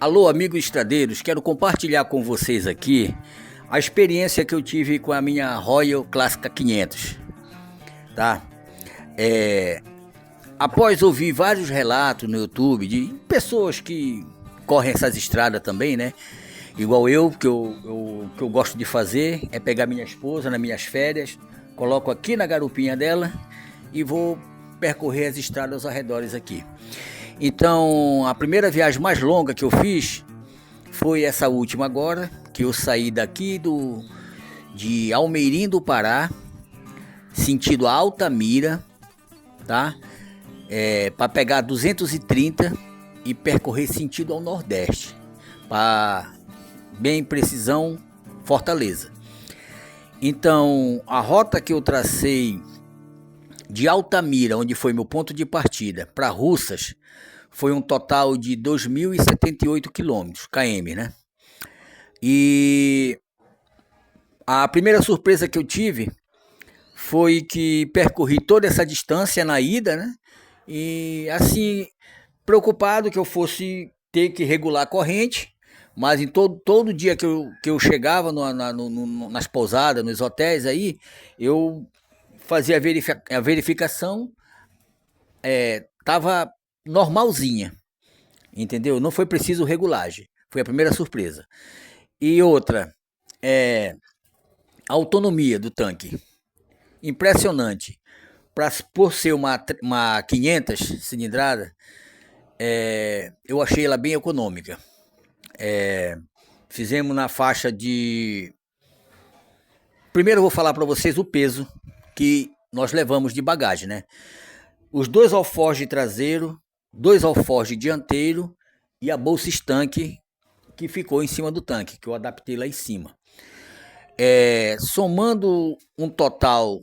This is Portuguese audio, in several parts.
Alô, amigos estradeiros, quero compartilhar com vocês aqui a experiência que eu tive com a minha Royal Clássica 500, tá? Após ouvir vários relatos no YouTube de pessoas que correm essas estradas também, né? Igual eu, que eu gosto de fazer é pegar minha esposa nas minhas férias, coloco aqui na garupinha dela e vou percorrer as estradas arredores aqui. Então, a primeira viagem mais longa que eu fiz foi essa última agora, que eu saí daqui de Almeirim do Pará, sentido Altamira, tá? Para pegar 230 e percorrer sentido ao Nordeste, para bem precisão Fortaleza. Então, a rota que eu tracei de Altamira, onde foi meu ponto de partida, para Russas, foi um total de 2.078 km, né? E a primeira surpresa que eu tive foi que percorri toda essa distância na ida, né? E assim, preocupado que eu fosse ter que regular a corrente, mas em todo dia que eu chegava nas pousadas, nos hotéis aí, eu fazia a verificação, tava normalzinha, entendeu? Não foi preciso regulagem, foi a primeira surpresa. E outra, a autonomia do tanque, impressionante. Por ser uma 500 cilindrada, eu achei ela bem econômica. Fizemos na faixa de... Primeiro eu vou falar para vocês o peso que nós levamos de bagagem, né? Os 2 alforjes traseiro, 2 alforjes dianteiro e a bolsa estanque que ficou em cima do tanque, que eu adaptei lá em cima. Somando um total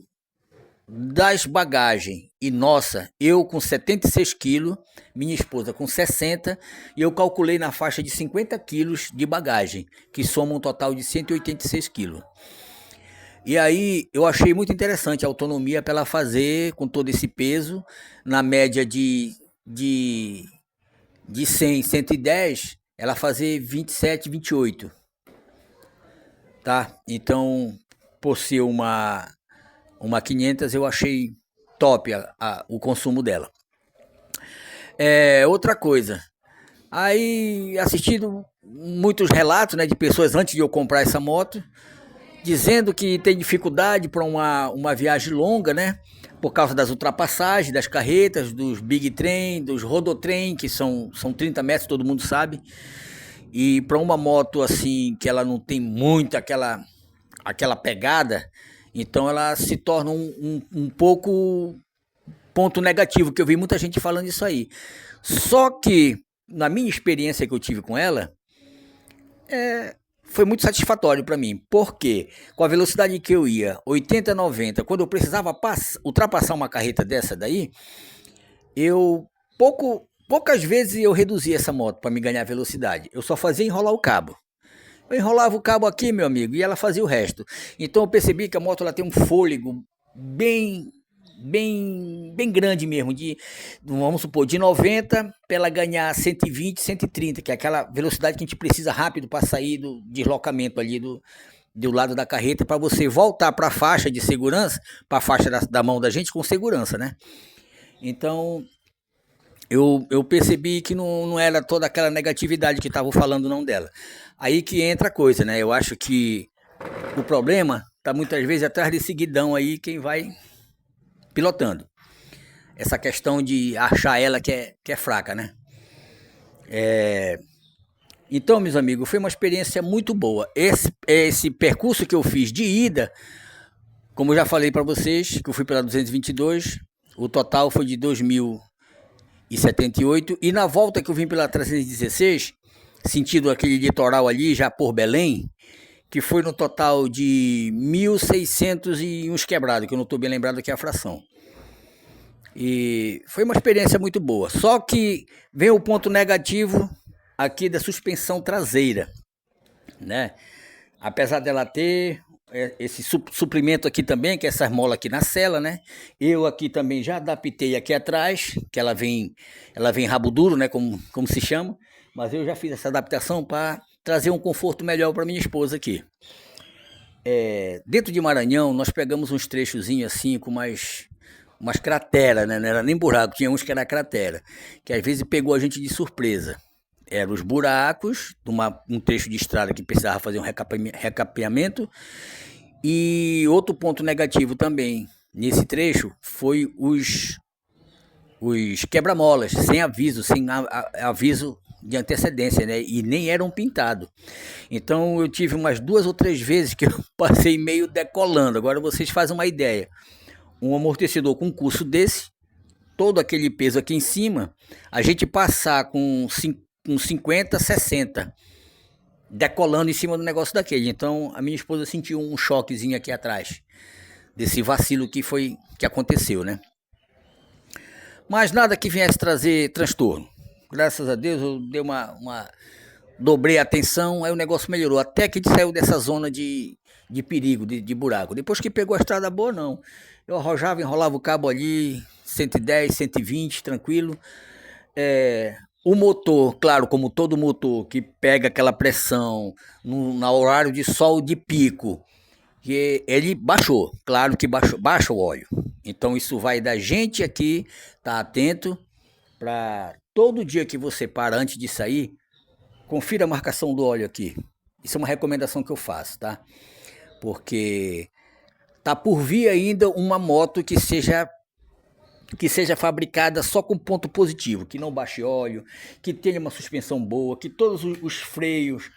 das bagagens e nossa, eu com 76 quilos, minha esposa com 60, e eu calculei na faixa de 50 quilos de bagagem, que soma um total de 186 quilos. E aí eu achei muito interessante a autonomia para ela fazer com todo esse peso, na média de 100, 110, ela fazer 27, 28. Tá? Então, por ser uma 500, eu achei top o consumo dela. Outra coisa, aí assistindo muitos relatos, né, de pessoas antes de eu comprar essa moto, dizendo que tem dificuldade para uma viagem longa, né? Por causa das ultrapassagens, das carretas, dos big trem, dos rodotrem, que são 30 metros, todo mundo sabe. E para uma moto assim, que ela não tem muito aquela pegada, então ela se torna um pouco ponto negativo, que eu vi muita gente falando isso aí. Só que, na minha experiência que eu tive com ela, foi muito satisfatório para mim, porque com a velocidade que eu ia, 80, 90, quando eu precisava ultrapassar uma carreta dessa daí, poucas vezes eu reduzia essa moto para me ganhar velocidade. Eu só fazia enrolar o cabo. Eu enrolava o cabo aqui, meu amigo, e ela fazia o resto. Então eu percebi que a moto ela tem um fôlego bem grande mesmo, vamos supor, de 90 para ela ganhar 120, 130, que é aquela velocidade que a gente precisa rápido para sair do deslocamento ali do lado da carreta, para você voltar para a faixa de segurança, para a faixa da mão da gente com segurança, né? Então eu percebi que não era toda aquela negatividade que estavam falando não dela. Aí que entra a coisa, né? Eu acho que o problema está muitas vezes atrás desse guidão aí, quem vai pilotando. Essa questão de achar ela que é fraca, né? Então, meus amigos, foi uma experiência muito boa. Esse percurso que eu fiz de ida, como eu já falei para vocês, que eu fui pela 222, o total foi de 2.078, e na volta que eu vim pela 316, sentido aquele litoral ali, já por Belém, que foi no total de 1.600 e uns quebrados, que eu não estou bem lembrado aqui a fração. E foi uma experiência muito boa. Só que vem o ponto negativo aqui da suspensão traseira, né? Apesar dela ter esse suprimento aqui também, que é essa mola aqui na sela, né? Eu aqui também já adaptei aqui atrás, que ela vem rabo duro, né? Como se chama. Mas eu já fiz essa adaptação para trazer um conforto melhor para minha esposa aqui. Dentro de Maranhão, nós pegamos uns trechozinhos assim, com umas crateras, né? Não era nem buraco, tinha uns que era cratera, que às vezes pegou a gente de surpresa. Eram os buracos, um trecho de estrada que precisava fazer um recapeamento. E outro ponto negativo também nesse trecho foi os quebra-molas, sem aviso, sem aviso de antecedência, né? E nem eram pintados. Então eu tive umas 2 ou 3 vezes que eu passei meio decolando. Agora vocês fazem uma ideia. Um amortecedor com um curso desse, todo aquele peso aqui em cima, a gente passar com 50, 60, decolando em cima do negócio daquele. Então a minha esposa sentiu um choquezinho aqui atrás, desse vacilo que aconteceu, né? Mas nada que viesse trazer transtorno. Graças a Deus eu dei dobrei a atenção, aí o negócio melhorou, até que a gente saiu dessa zona de perigo, de buraco. Depois que pegou a estrada boa, não. Eu arrojava, enrolava o cabo ali, 110, 120, tranquilo. O motor, claro, como todo motor que pega aquela pressão no horário de sol de pico, que ele baixou, claro que baixa o óleo. Então isso vai da gente aqui estar atento para todo dia que você para antes de sair, confira a marcação do óleo aqui. Isso é uma recomendação que eu faço, tá? Porque tá por vir ainda uma moto que seja fabricada só com ponto positivo, que não baixe óleo, que tenha uma suspensão boa, que todos os freios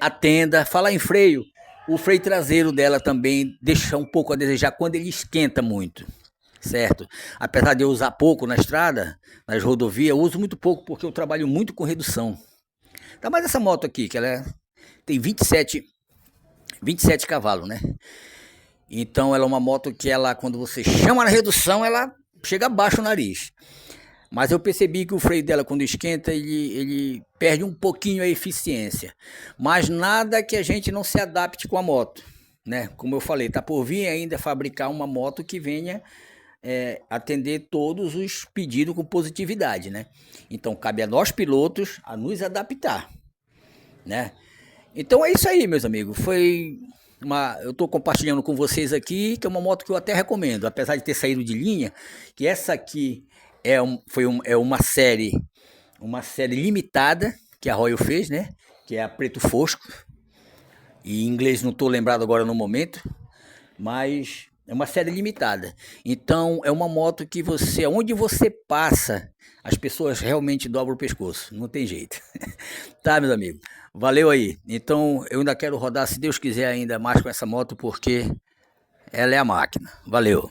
atenda. Falar em freio, o freio traseiro dela também deixa um pouco a desejar quando ele esquenta muito, certo? Apesar de eu usar pouco na estrada, nas rodovias, eu uso muito pouco porque eu trabalho muito com redução. Tá, mas essa moto aqui, que ela tem 27 cavalos, né? Então ela é uma moto que quando você chama na redução, ela chega abaixo o nariz. Mas eu percebi que o freio dela, quando esquenta, ele perde um pouquinho a eficiência. Mas nada que a gente não se adapte com a moto, né? Como eu falei, tá por vir ainda fabricar uma moto que venha atender todos os pedidos com positividade, né? Então cabe a nós pilotos a nos adaptar, né? Então é isso aí, meus amigos. Eu estou compartilhando com vocês aqui, que é uma moto que eu até recomendo, apesar de ter saído de linha, que essa aqui é uma série limitada que a Royal fez, né? Que é a preto fosco. E em inglês não estou lembrado agora no momento, mas é uma série limitada. Então é uma moto que onde você passa, as pessoas realmente dobram o pescoço, não tem jeito. Tá, meus amigos? Valeu aí. Então eu ainda quero rodar, se Deus quiser, ainda mais com essa moto, porque ela é a máquina. Valeu.